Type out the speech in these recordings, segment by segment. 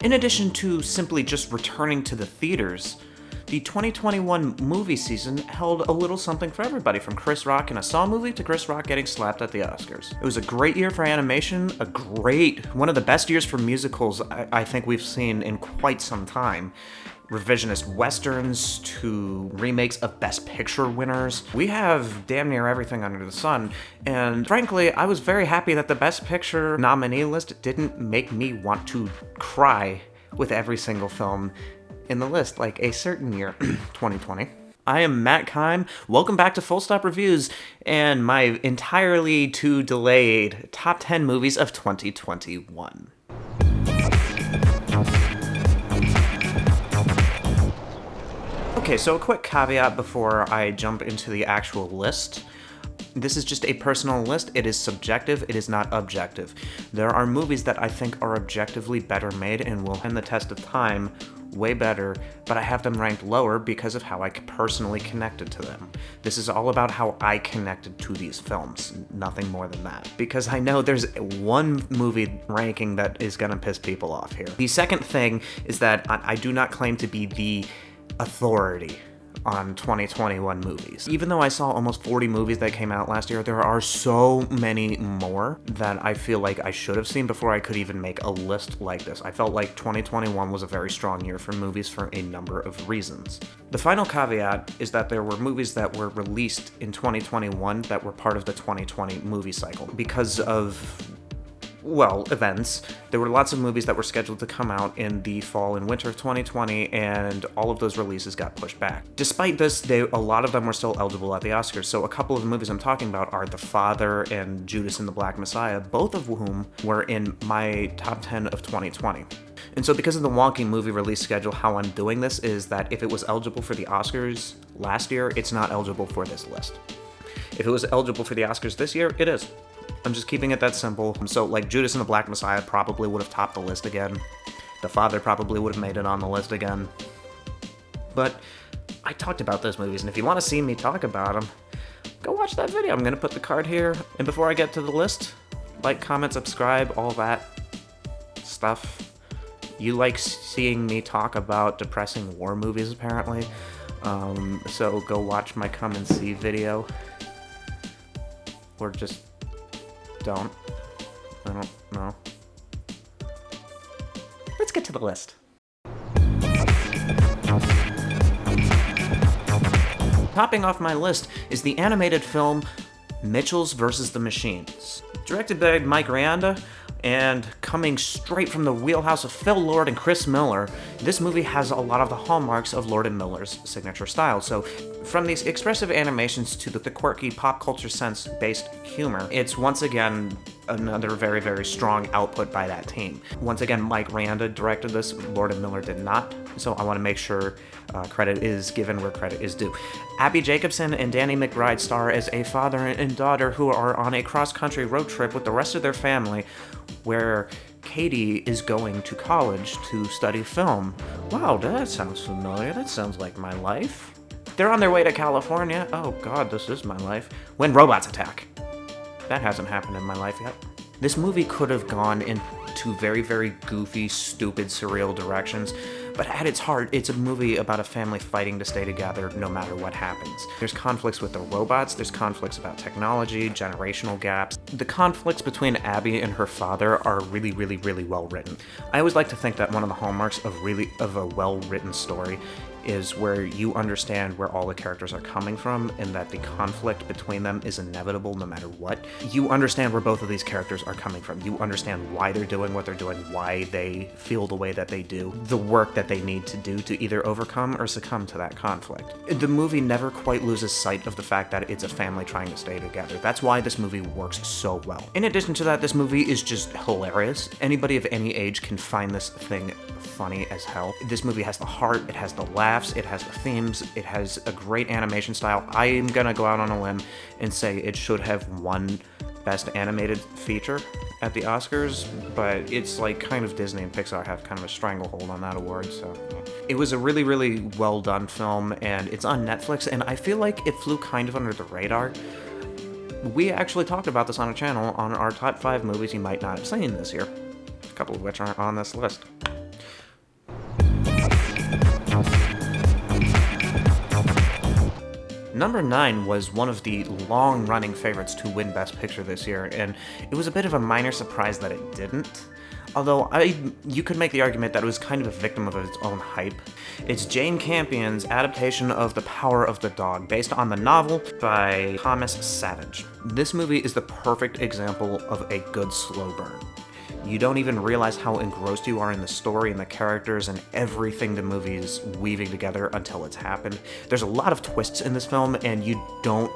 In addition to simply just returning to the theaters, the 2021 movie season held a little something for everybody, from Chris Rock in a Saw movie to Chris Rock getting slapped at the Oscars. It was a great year for animation, one of the best years for musicals I think we've seen in quite some time. Revisionist westerns to remakes of Best Picture winners. We have damn near everything under the sun, and frankly, I was very happy that the Best Picture nominee list didn't make me want to cry with every single film in the list, like a certain year, 2020. I am Matt Keim. Welcome back to Full Stop Reviews and my entirely too delayed top 10 movies of 2021. Okay, so a quick caveat before I jump into the actual list. This is just a personal list. It is subjective. It is not objective. There are movies that I think are objectively better made and will stand the test of time way better, but I have them ranked lower because of how I personally connected to them. This is all about how I connected to these films, nothing more than that. Because I know there's one movie ranking that is gonna piss people off here. The second thing is that I do not claim to be the authority on 2021 movies. Even though I saw almost 40 movies that came out last year, there are so many more that I feel like I should have seen before I could even make a list like this. I felt like 2021 was a very strong year for movies for a number of reasons. The final caveat is that there were movies that were released in 2021 that were part of the 2020 movie cycle. Because of events. There were lots of movies that were scheduled to come out in the fall and winter of 2020, and all of those releases got pushed back. Despite this, a lot of them were still eligible at the Oscars, so a couple of the movies I'm talking about are The Father and Judas and the Black Messiah, both of whom were in my top 10 of 2020. And so because of the wonky movie release schedule, how I'm doing this is that if it was eligible for the Oscars last year, it's not eligible for this list. If it was eligible for the Oscars this year, it is. I'm just keeping it that simple. So, like, Judas and the Black Messiah probably would have topped the list again. The Father probably would have made it on the list again. But I talked about those movies, and if you want to see me talk about them, go watch that video. I'm going to put the card here. And before I get to the list, like, comment, subscribe, all that stuff. You like seeing me talk about depressing war movies, apparently. So go watch my come and see video. Or just don't. I don't know. Let's get to the list. Topping off my list is the animated film Mitchells vs. the Machines. Directed by Mike Rianda and coming straight from the wheelhouse of Phil Lord and Chris Miller, this movie has a lot of the hallmarks of Lord and Miller's signature style. So from these expressive animations to the quirky pop culture sense-based humor, it's once again another very, very strong output by that team. Once again, Mike Rianda directed this, Lord and Miller did not, so I want to make sure credit is given where credit is due. Abby Jacobson and Danny McBride star as a father and daughter who are on a cross-country road trip with the rest of their family, where Katie is going to college to study film. Wow, that sounds familiar. That sounds like my life. They're on their way to California. Oh god, this is my life. When robots attack. That hasn't happened in my life yet. This movie could have gone into very, very goofy, stupid, surreal directions, but at its heart, it's a movie about a family fighting to stay together no matter what happens. There's conflicts with the robots, there's conflicts about technology, generational gaps. The conflicts between Abby and her father are really, really, really well written. I always like to think that one of the hallmarks of a well-written story is where you understand where all the characters are coming from and that the conflict between them is inevitable no matter what. You understand where both of these characters are coming from. You understand why they're doing what they're doing, why they feel the way that they do, the work that they need to do to either overcome or succumb to that conflict. The movie never quite loses sight of the fact that it's a family trying to stay together. That's why this movie works so well. In addition to that, this movie is just hilarious. Anybody of any age can find this thing funny as hell. This movie has the heart, it has the laughs, it has the themes, it has a great animation style. I am gonna go out on a limb and say it should have won Best Animated Feature at the Oscars, but it's like kind of Disney and Pixar have kind of a stranglehold on that award, so. It was a really, really well done film, and it's on Netflix, and I feel like it flew kind of under the radar. We actually talked about this on a channel on our top 5 movies you might not have seen this year, a couple of which aren't on this list. Number 9 was one of the long-running favorites to win Best Picture this year, and it was a bit of a minor surprise that it didn't. Although you could make the argument that it was kind of a victim of its own hype. It's Jane Campion's adaptation of The Power of the Dog, based on the novel by Thomas Savage. This movie is the perfect example of a good slow burn. You don't even realize how engrossed you are in the story and the characters and everything the movie is weaving together until it's happened. There's a lot of twists in this film, and you don't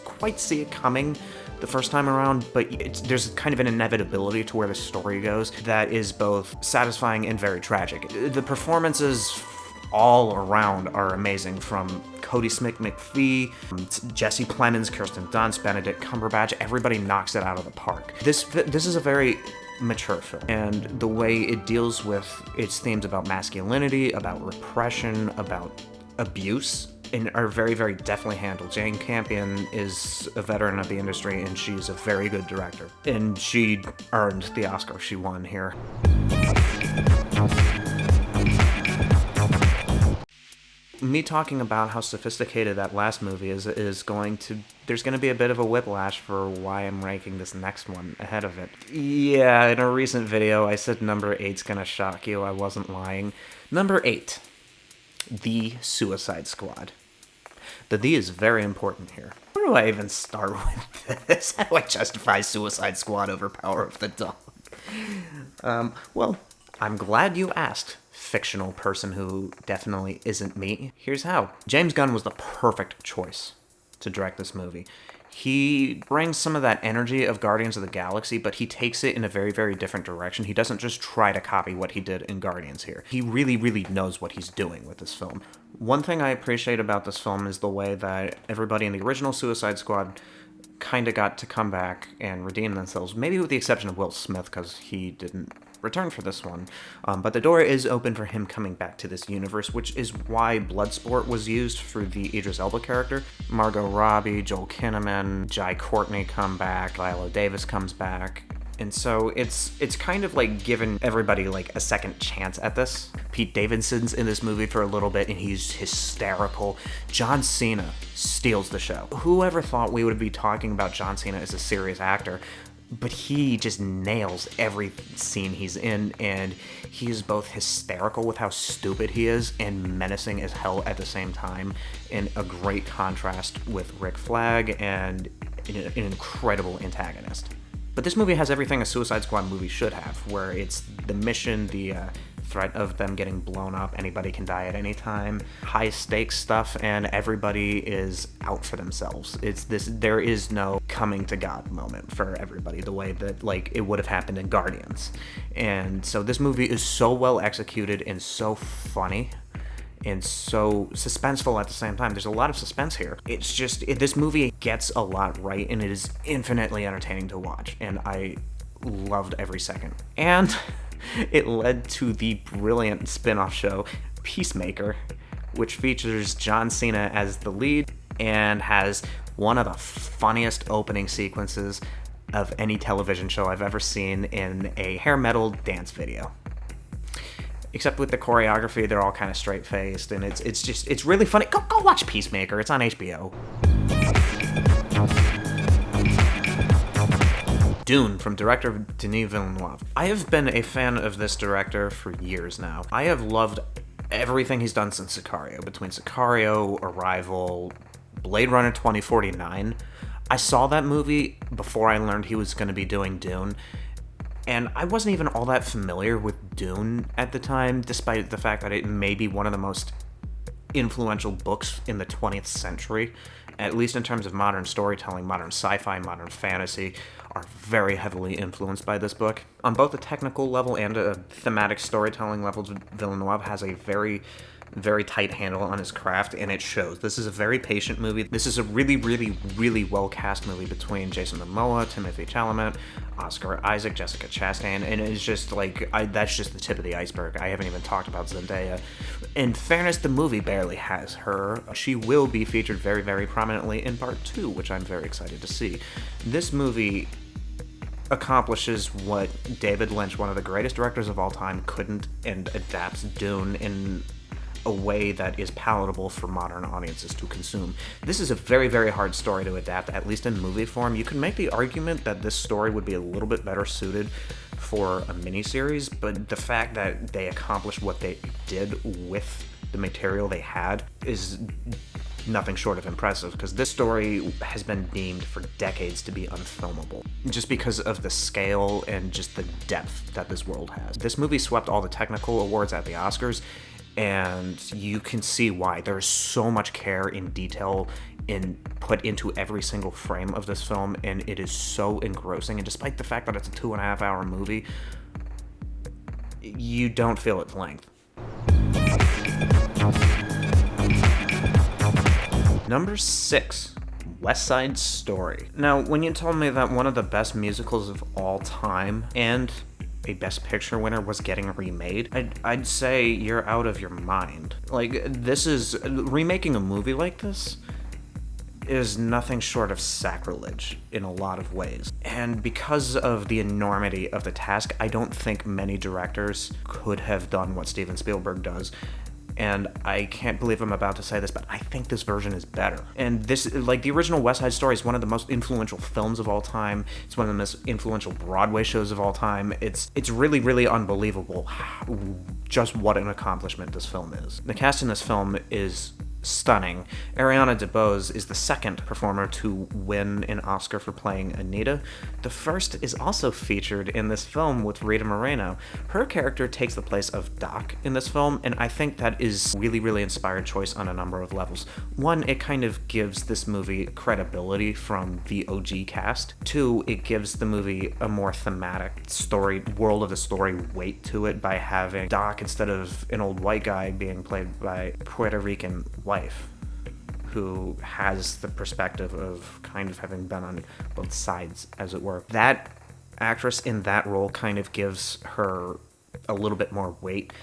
quite see it coming the first time around, but there's kind of an inevitability to where the story goes that is both satisfying and very tragic. The performances all around are amazing, from Cody Smith-McPhee, Jesse Plemons, Kirsten Dunst, Benedict Cumberbatch. Everybody knocks it out of the park. This is a very mature film, and the way it deals with its themes about masculinity, about repression, about abuse, and are very, very deftly handled. Jane Campion is a veteran of the industry, and she's a very good director, and she earned the Oscar she won here. Me talking about how sophisticated that last movie is there's going to be a bit of a whiplash for why I'm ranking this next one ahead of it. Yeah, in a recent video, I said number 8's gonna shock you. I wasn't lying. Number 8, The Suicide Squad. The "the" is very important here. Where do I even start with this? How do I justify Suicide Squad over Power of the Dog? Well, I'm glad you asked, fictional person who definitely isn't me. Here's how. James Gunn was the perfect choice to direct this movie. He brings some of that energy of Guardians of the Galaxy, but he takes it in a very, very different direction. He doesn't just try to copy what he did in Guardians here. He really, really knows what he's doing with this film. One thing I appreciate about this film is the way that everybody in the original Suicide Squad kind of got to come back and redeem themselves, maybe with the exception of Will Smith, because he didn't return for this one. But the door is open for him coming back to this universe, which is why Bloodsport was used for the Idris Elba character. Margot Robbie, Joel Kinnaman, Jai Courtney come back, Viola Davis comes back. And so it's kind of like giving everybody like a second chance at this. Pete Davidson's in this movie for a little bit, and he's hysterical. John Cena steals the show. Whoever thought we would be talking about John Cena as a serious actor? But he just nails every scene he's in, and he is both hysterical with how stupid he is and menacing as hell at the same time, in a great contrast with Rick Flag and an incredible antagonist. But this movie has everything a Suicide Squad movie should have, where it's the mission, the threat of them getting blown up, anybody can die at any time, high stakes stuff, and everybody is out for themselves. There is no coming to God moment for everybody, the way that like it would have happened in Guardians. And so this movie is so well executed and so funny and so suspenseful at the same time. There's a lot of suspense here. It's just, this movie gets a lot right, and it is infinitely entertaining to watch, and I loved every second. And it led to the brilliant spin-off show, Peacemaker, which features John Cena as the lead and has one of the funniest opening sequences of any television show I've ever seen in a hair metal dance video. Except with the choreography, they're all kind of straight-faced, and it's really funny. Go watch Peacemaker. It's on HBO. Dune, from director Denis Villeneuve. I have been a fan of this director for years now. I have loved everything he's done since Sicario. Between Sicario, Arrival, Blade Runner 2049. I saw that movie before I learned he was going to be doing Dune, and I wasn't even all that familiar with Dune at the time, despite the fact that it may be one of the most influential books in the 20th century, at least in terms of modern storytelling. Modern sci-fi, modern fantasy are very heavily influenced by this book. On both a technical level and a thematic storytelling level, Villeneuve has a very, very tight handle on his craft, and it shows. This is a very patient movie. This is a really, really, really well-cast movie between Jason Momoa, Timothée Chalamet, Oscar Isaac, Jessica Chastain, and it's just like, that's just the tip of the iceberg. I haven't even talked about Zendaya. In fairness, the movie barely has her. She will be featured very, very prominently in Part 2, which I'm very excited to see. This movie accomplishes what David Lynch, one of the greatest directors of all time, couldn't, and adapts Dune in a way that is palatable for modern audiences to consume. This is a very, very hard story to adapt, at least in movie form. You can make the argument that this story would be a little bit better suited for a miniseries, but the fact that they accomplished what they did with the material they had is nothing short of impressive, because this story has been deemed for decades to be unfilmable, just because of the scale and just the depth that this world has. This movie swept all the technical awards at the Oscars, and you can see why. There's so much care and detail put into every single frame of this film, and it is so engrossing, and despite the fact that it's a 2.5-hour movie, you don't feel its length. Number 6, West Side Story. Now, when you told me that one of the best musicals of all time and a Best Picture winner was getting remade, I'd say you're out of your mind. Like, remaking a movie like this is nothing short of sacrilege in a lot of ways. And because of the enormity of the task, I don't think many directors could have done what Steven Spielberg does. And I can't believe I'm about to say this, but I think this version is better. And this, like, the original West Side Story is one of the most influential films of all time. It's one of the most influential Broadway shows of all time. It's really, really unbelievable just what an accomplishment this film is. The cast in this film is stunning. Ariana DeBose is the second performer to win an Oscar for playing Anita. The first is also featured in this film with Rita Moreno. Her character takes the place of Doc in this film, and I think that is a really, really inspired choice on a number of levels. One, it kind of gives this movie credibility from the OG cast. Two, it gives the movie a more thematic story, world of the story weight to it by having Doc, instead of an old white guy, being played by a Puerto Rican wife who has the perspective of kind of having been on both sides, as it were. That actress in that role kind of gives her a little bit more weight,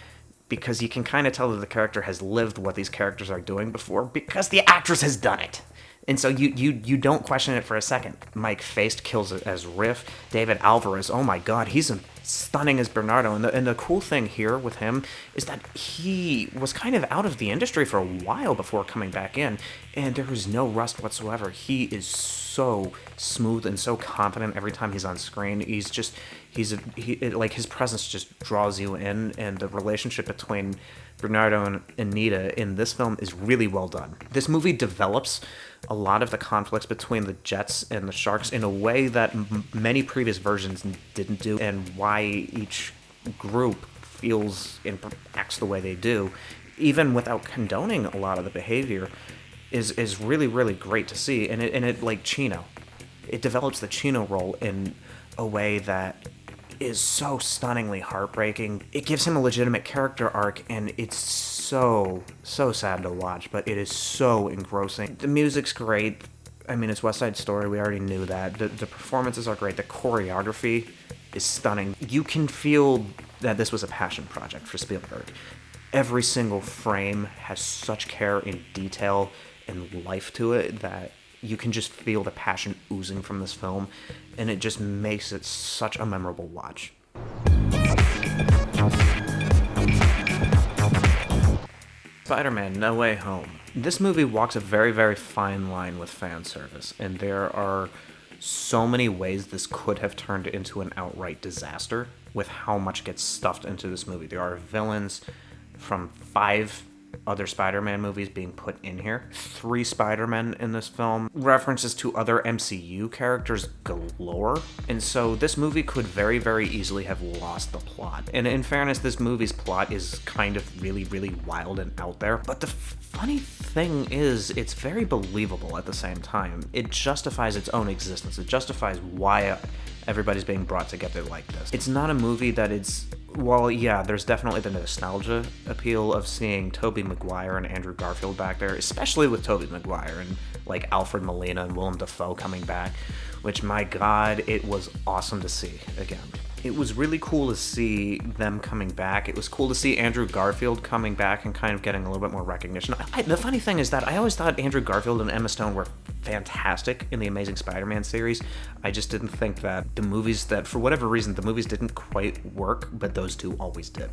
because you can kind of tell that the character has lived what these characters are doing before, because the actress has done it. And so you don't question it for a second. Mike Faist kills it as Riff. David Alvarez, oh my god, he's stunning as Bernardo. And the cool thing here with him is that he was kind of out of the industry for a while before coming back in, and there was no rust whatsoever. He is so smooth and so confident every time he's on screen. Like, his presence just draws you in, and the relationship between Bernardo and Anita in this film is really well done. This movie develops a lot of the conflicts between the Jets and the Sharks in a way that many previous versions didn't do, and why each group feels and acts the way they do, even without condoning a lot of the behavior, is really, really great to see. And it like Chino, it develops the Chino role in a way that is so stunningly heartbreaking. It gives him a legitimate character arc, and it's so sad to watch, but it is so engrossing. The music's great. I mean, it's West Side Story, we already knew that. The performances are great. The choreography is stunning. You can feel that this was a passion project for Spielberg. Every single frame has such care and detail and life to it that you can just feel the passion oozing from this film, and it just makes it such a memorable watch. Spider-Man: No Way Home. This movie walks a very, very fine line with fan service, and there are so many ways this could have turned into an outright disaster with how much gets stuffed into this movie. There are villains from 5 other Spider-Man movies being put in here. 3 Spider-Men in this film. References to other MCU characters galore. And so this movie could very, very easily have lost the plot. And in fairness, this movie's plot is kind of really, really wild and out there. But the funny thing is, it's very believable at the same time. It justifies its own existence. It justifies why everybody's being brought together like this. It's not a movie that is... Well, yeah, there's definitely the nostalgia appeal of seeing Tobey Maguire and Andrew Garfield back there, especially with Tobey Maguire and, like, Alfred Molina and Willem Dafoe coming back, which, my god, it was awesome to see again. It was really cool to see them coming back. It was cool to see Andrew Garfield coming back and kind of getting a little bit more recognition. The funny thing is that I always thought Andrew Garfield and Emma Stone were fantastic in the Amazing Spider-Man series. I just didn't think that for whatever reason, the movies didn't quite work, but those two always did.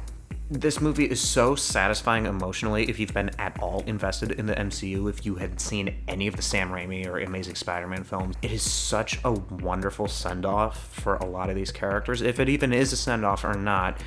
This movie is so satisfying emotionally if you've been at all invested in the MCU, if you had seen any of the Sam Raimi or Amazing Spider-Man films. It is such a wonderful send-off for a lot of these characters, if it even is a send-off or not.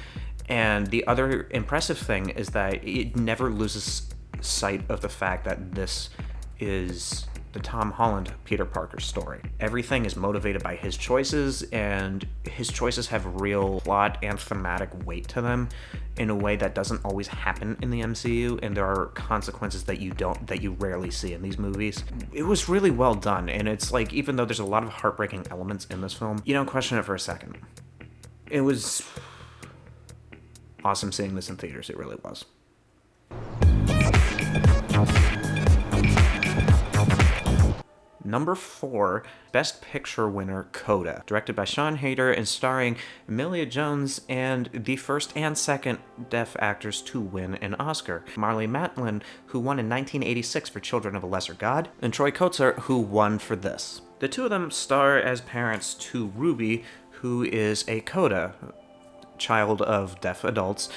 And the other impressive thing is that it never loses sight of the fact that this is the Tom Holland Peter Parker story. Everything is motivated by his choices, and his choices have real plot and thematic weight to them in a way that doesn't always happen in the MCU, and there are consequences that you rarely see in these movies. It was really well done, and it's like, even though there's a lot of heartbreaking elements in this film, you don't question it for a second. It was awesome seeing this in theaters, it really was. Number 4, Best Picture winner Coda, directed by Sean Hayter and starring Emilia Jones and the first and second deaf actors to win an Oscar. Marlee Matlin, who won in 1986 for Children of a Lesser God, and Troy Kotsur, who won for this. The two of them star as parents to Ruby, who is a Coda, child of deaf adults,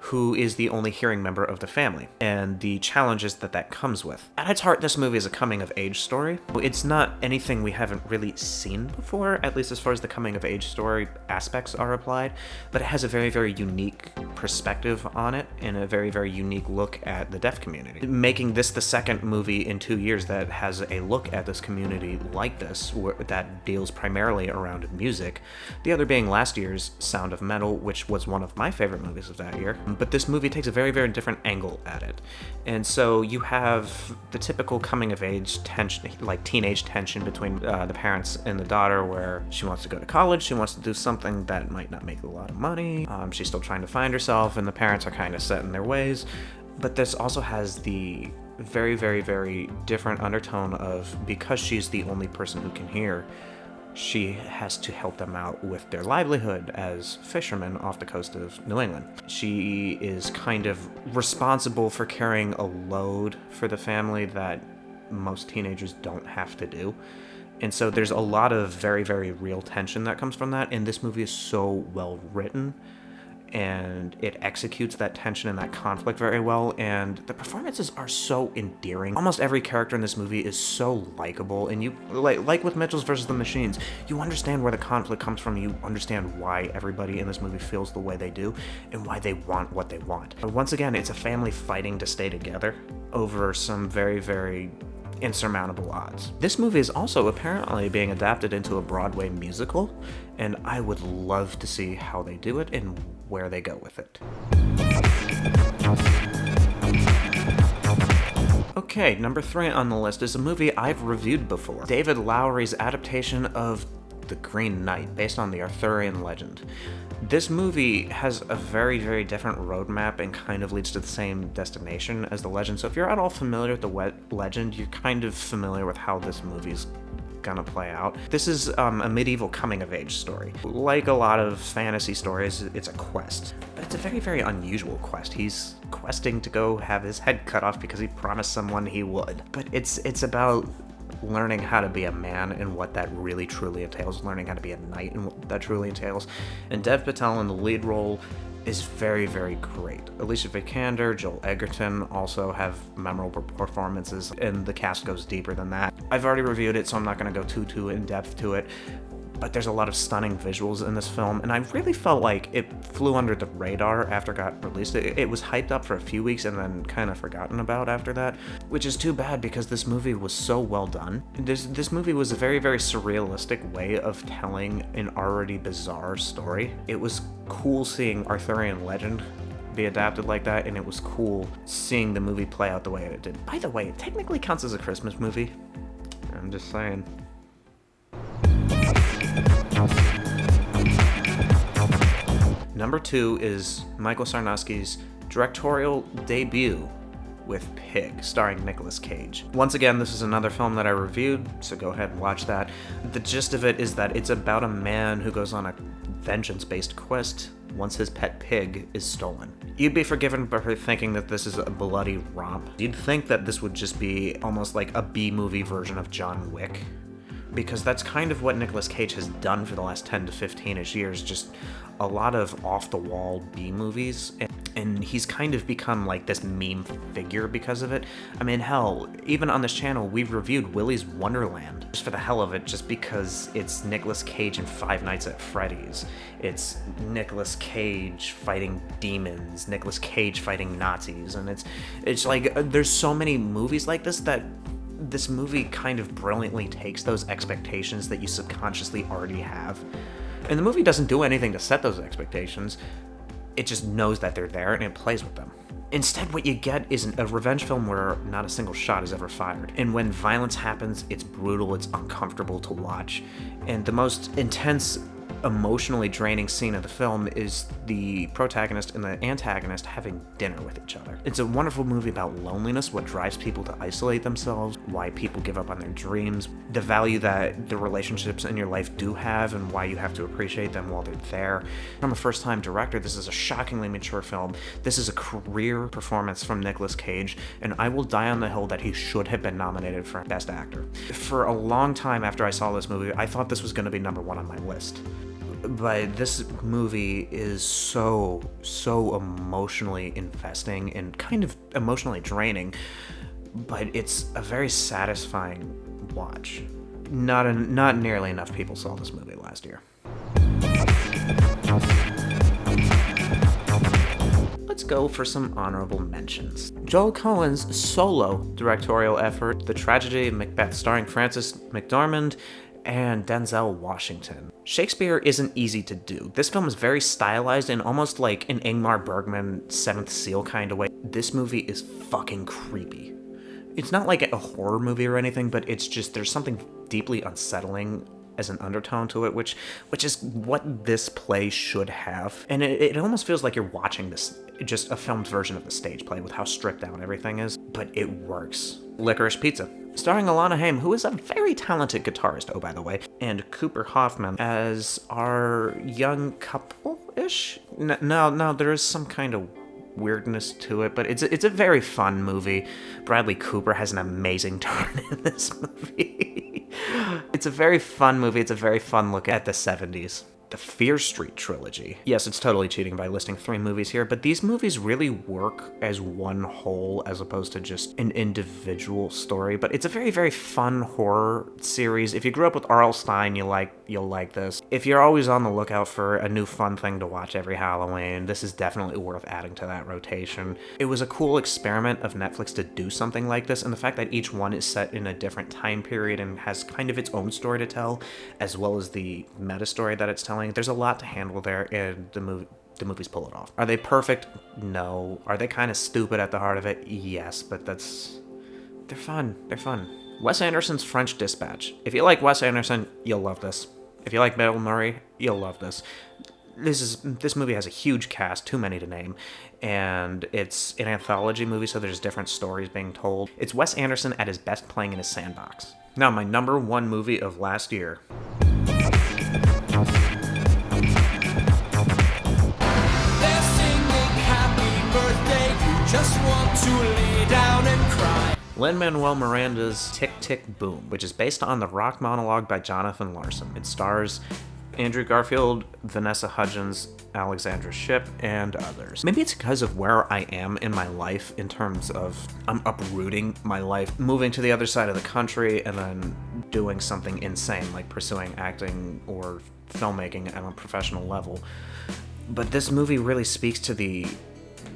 who is the only hearing member of the family, and the challenges that comes with. At its heart, this movie is a coming-of-age story. It's not anything we haven't really seen before, at least as far as the coming-of-age story aspects are applied, but it has a very, very unique perspective on it, and a very, very unique look at the deaf community. Making this the second movie in 2 years that has a look at this community like this, that deals primarily around music, the other being last year's Sound of Metal, which was one of my favorite movies of that year. But this movie takes a very, very different angle at it. And so you have the typical coming-of-age tension, like teenage tension between the parents and the daughter, where she wants to go to college, she wants to do something that might not make a lot of money, she's still trying to find herself, and the parents are kind of set in their ways. But this also has the very, very, very different undertone of, because she's the only person who can hear, she has to help them out with their livelihood as fishermen off the coast of New England. She is kind of responsible for carrying a load for the family that most teenagers don't have to do. And so there's a lot of very, very real tension that comes from that, and this movie is so well written, and it executes that tension and that conflict very well, and the performances are so endearing. Almost every character in this movie is so likable, and you, like with Mitchells vs. the Machines, you understand where the conflict comes from, you understand why everybody in this movie feels the way they do, and why they want what they want. But once again, it's a family fighting to stay together over some very, very insurmountable odds. This movie is also apparently being adapted into a Broadway musical, and I would love to see how they do it and where they go with it. Okay, number 3 on the list is a movie I've reviewed before. David Lowery's adaptation of The Green Knight, based on the Arthurian legend. This movie has a very, very different roadmap and kind of leads to the same destination as the legend. So if you're at all familiar with the legend, you're kind of familiar with how this movie's gonna play out. This is a medieval coming-of-age story. Like a lot of fantasy stories, it's a quest. But it's a very, very unusual quest. He's questing to go have his head cut off because he promised someone he would. But it's about learning how to be a man and what that really truly entails, learning how to be a knight and what that truly entails. And Dev Patel in the lead role is very, very great. Alicia Vikander, Joel Edgerton also have memorable performances, and the cast goes deeper than that. I've already reviewed it, so I'm not going to go too in depth to it, but there's a lot of stunning visuals in this film, and I really felt like it flew under the radar after it got released. It was hyped up for a few weeks and then kind of forgotten about after that, which is too bad because this movie was so well done. This movie was a very, very surrealistic way of telling an already bizarre story. It was cool seeing Arthurian legend be adapted like that, and it was cool seeing the movie play out the way it did. By the way, it technically counts as a Christmas movie. I'm just saying. Number 2 is Michael Sarnowski's directorial debut with Pig, starring Nicolas Cage. Once again, this is another film that I reviewed, so go ahead and watch that. The gist of it is that it's about a man who goes on a vengeance-based quest once his pet pig is stolen. You'd be forgiven for thinking that this is a bloody romp. You'd think that this would just be almost like a B-movie version of John Wick, because that's kind of what Nicolas Cage has done for the last 10 to 15-ish years, just a lot of off-the-wall B-movies. and he's kind of become like this meme figure because of it. I mean, hell, even on this channel, we've reviewed Willy's Wonderland just for the hell of it, just because it's Nicolas Cage in Five Nights at Freddy's. It's Nicolas Cage fighting demons, Nicolas Cage fighting Nazis, and it's like there's so many movies like this that this movie kind of brilliantly takes those expectations that you subconsciously already have. And the movie doesn't do anything to set those expectations. It just knows that they're there and it plays with them. Instead, what you get is a revenge film where not a single shot is ever fired. And when violence happens, it's brutal, it's uncomfortable to watch. And the most intense, emotionally draining scene of the film is the protagonist and the antagonist having dinner with each other. It's a wonderful movie about loneliness, what drives people to isolate themselves, why people give up on their dreams, the value that the relationships in your life do have, and why you have to appreciate them while they're there. From a first-time director, this is a shockingly mature film. This is a career performance from Nicolas Cage, and I will die on the hill that he should have been nominated for Best Actor. For a long time after I saw this movie, I thought this was going to be number one on my list. But this movie is so emotionally investing and kind of emotionally draining, but it's a very satisfying watch. Not nearly enough people saw this movie last year. Let's go for some honorable mentions. Joel Coen's solo directorial effort, The Tragedy of Macbeth, starring Frances McDormand and Denzel Washington. Shakespeare isn't easy to do. This film is very stylized in almost like an Ingmar Bergman Seventh Seal kind of way. This movie is fucking creepy. It's not like a horror movie or anything, but it's just, there's something deeply unsettling as an undertone to it, which is what this play should have. And it almost feels like you're watching this, just a filmed version of the stage play with how stripped down everything is, but it works. Licorice Pizza, starring Alana Haim, who is a very talented guitarist, oh by the way, and Cooper Hoffman as our young couple-ish? No, there is some kind of weirdness to it, but it's a very fun movie. Bradley Cooper has an amazing turn in this movie. It's a very fun movie. It's a very fun look at the 70s. The Fear Street trilogy. Yes, it's totally cheating by listing 3 movies here, but these movies really work as one whole as opposed to just an individual story. But it's a very, very fun horror series. If you grew up with R.L. Stine, you'll like this. If you're always on the lookout for a new fun thing to watch every Halloween, this is definitely worth adding to that rotation. It was a cool experiment of Netflix to do something like this, and the fact that each one is set in a different time period and has kind of its own story to tell, as well as the meta story that it's telling. There's a lot to handle there, and the movies pull it off. Are they perfect? No. Are they kind of stupid at the heart of it? Yes, but they're fun. They're fun. Wes Anderson's French Dispatch. If you like Wes Anderson, you'll love this. If you like Bill Murray, you'll love this. This movie has a huge cast, too many to name, and it's an anthology movie, so there's different stories being told. It's Wes Anderson at his best playing in his sandbox. Now, my number 1 movie of last year. Just want to lay down and cry. Lin-Manuel Miranda's Tick, Tick, Boom, which is based on the rock monologue by Jonathan Larson. It stars Andrew Garfield, Vanessa Hudgens, Alexandra Shipp, and others. Maybe it's because of where I am in my life in terms of I'm uprooting my life, moving to the other side of the country, and then doing something insane like pursuing acting or filmmaking at a professional level. But this movie really speaks to the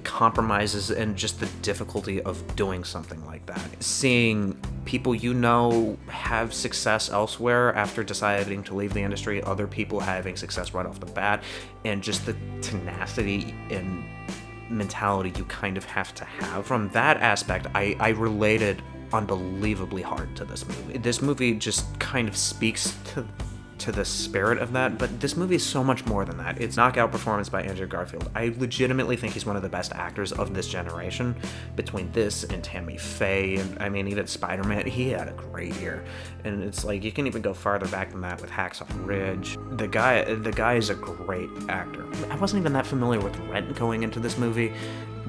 compromises and just the difficulty of doing something like that. Seeing people you know have success elsewhere after deciding to leave the industry, other people having success right off the bat, and just the tenacity and mentality you kind of have to have. From that aspect, I related unbelievably hard to this movie. This movie just kind of speaks to the spirit of that, but this movie is so much more than that. It's knockout performance by Andrew Garfield. I legitimately think he's one of the best actors of this generation. Between this and Tammy Faye, and I mean even Spider-Man, he had a great year. And it's like you can even go farther back than that with Hacksaw Ridge. The guy is a great actor. I wasn't even that familiar with Rent going into this movie,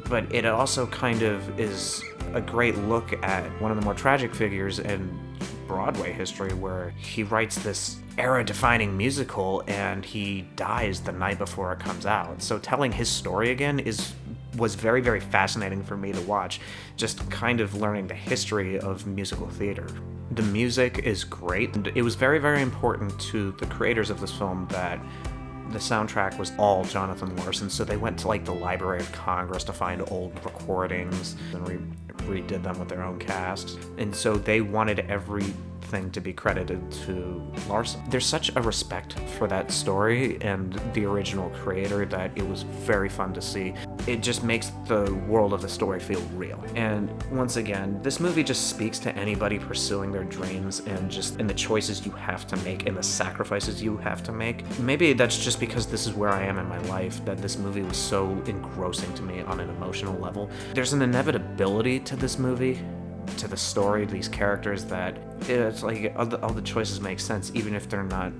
but it also kind of is a great look at one of the more tragic figures in Broadway history, where he writes this era-defining musical and he dies the night before it comes out. So telling his story again is was very, very fascinating for me to watch, just kind of learning the history of musical theater. The music is great, and it was very, very important to the creators of this film that the soundtrack was all Jonathan Larson, so they went to like the Library of Congress to find old recordings and redid them with their own cast. And so they wanted everything to be credited to Larson. There's such a respect for that story and the original creator that it was very fun to see. It just makes the world of the story feel real. And once again, this movie just speaks to anybody pursuing their dreams and the choices you have to make and the sacrifices you have to make. Maybe that's just because this is where I am in my life, that this movie was so engrossing to me on an emotional level. There's an inevitability to this movie, to the story, these characters, that it's like all the choices make sense, even if they're not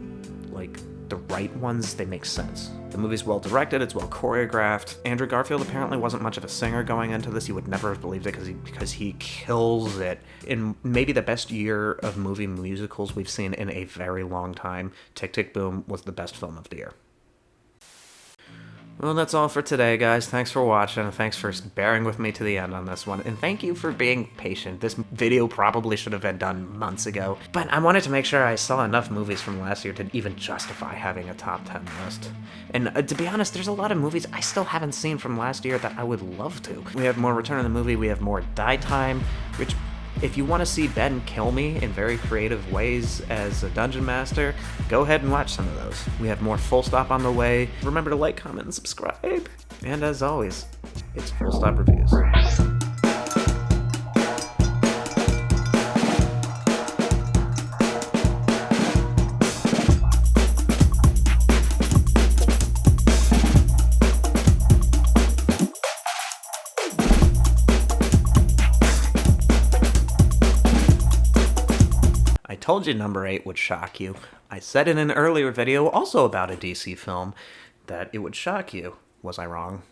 like the right ones. They make sense. The movie's well directed, it's well choreographed. Andrew Garfield apparently wasn't much of a singer going into this. You would never have believed it because he kills it. In maybe the best year of movie musicals we've seen in a very long time, Tick, Tick, Boom was the best film of the year. Well, that's all for today, guys. Thanks for watching, and thanks for bearing with me to the end on this one, and thank you for being patient. This video probably should have been done months ago, but I wanted to make sure I saw enough movies from last year to even justify having a top 10 list. And to be honest, there's a lot of movies I still haven't seen from last year that I would love to. We have more Return of the Movie, we have more Die Time, which, if you want to see Ben kill me in very creative ways as a dungeon master, go ahead and watch some of those. We have more Full Stop on the way. Remember to like, comment, and subscribe. And as always, it's Full Stop Reviews. I told you number 8 would shock you. I said in an earlier video, also about a DC film, that it would shock you. Was I wrong?